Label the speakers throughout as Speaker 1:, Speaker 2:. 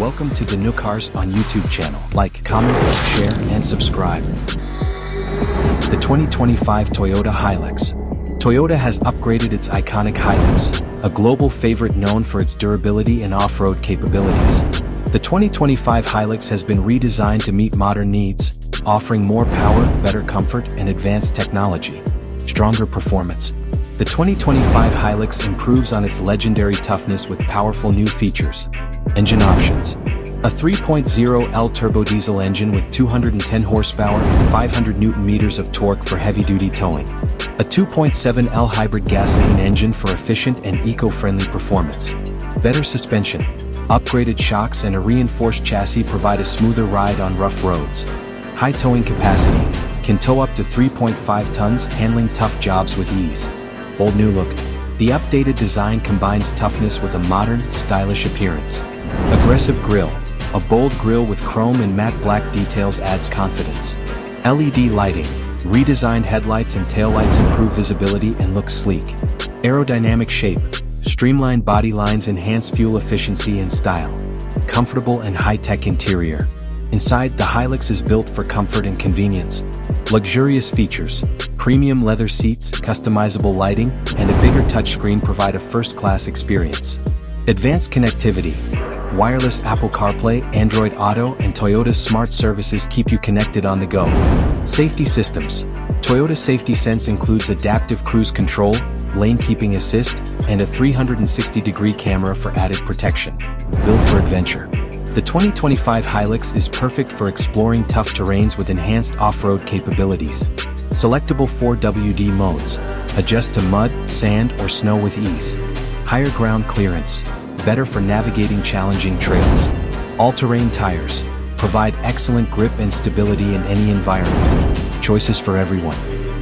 Speaker 1: welcome to the New Cars on YouTube channel. Like, comment, share, and subscribe. The 2025 Toyota Hilux. Toyota has upgraded its iconic Hilux, a global favorite known for its durability and off-road capabilities. The 2025 Hilux has been redesigned to meet modern needs, offering more power, better comfort, and advanced technology. Stronger performance. The 2025 Hilux improves on its legendary toughness with powerful new features. Engine options. A 3.0L turbo diesel engine with 210 horsepower and 500 Nm of torque for heavy-duty towing. A 2.7L hybrid gasoline engine for efficient and eco-friendly performance. Better suspension. Upgraded shocks and a reinforced chassis provide a smoother ride on rough roads. High towing capacity. Can tow up to 3.5 tons, handling tough jobs with ease. Bold new look. The updated design combines toughness with a modern, stylish appearance. Aggressive grille. A bold grille with chrome and matte black details adds confidence. LED lighting. Redesigned headlights and taillights improve visibility and look sleek. Aerodynamic shape. Streamlined body lines enhance fuel efficiency and style. Comfortable and high-tech interior. Inside, the Hilux is built for comfort and convenience. Luxurious features. Premium leather seats, customizable lighting, and a bigger touchscreen provide a first-class experience. Advanced connectivity. Wireless Apple CarPlay, Android Auto, and Toyota's smart services keep you connected on the go. Safety systems. Toyota Safety Sense includes adaptive cruise control, lane keeping assist, and a 360-degree camera for added protection. Built for adventure. The 2025 Hilux is perfect for exploring tough terrains with enhanced off-road capabilities. Selectable 4WD modes. Adjust to mud, sand, or snow with ease. Higher ground clearance. Better for navigating challenging trails. All-terrain tires. Provide excellent grip and stability in any environment. Choices for everyone.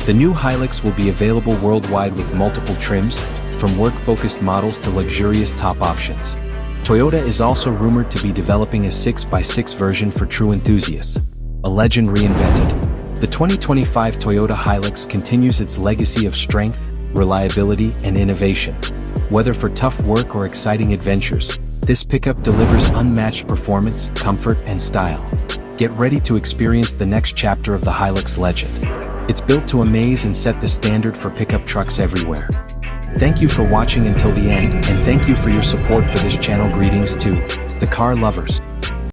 Speaker 1: The new Hilux will be available worldwide with multiple trims, from work-focused models to luxurious top options. Toyota is also rumored to be developing a 6x6 version for true enthusiasts. A legend reinvented. The 2025 Toyota Hilux continues its legacy of strength, reliability, and innovation. Whether for tough work or exciting adventures, this pickup delivers unmatched performance, comfort, and style. Get ready to experience the next chapter of the Hilux legend. It's built to amaze and set the standard for pickup trucks everywhere. Thank you for watching until the end, and thank you for your support for this channel. Greetings to the car lovers.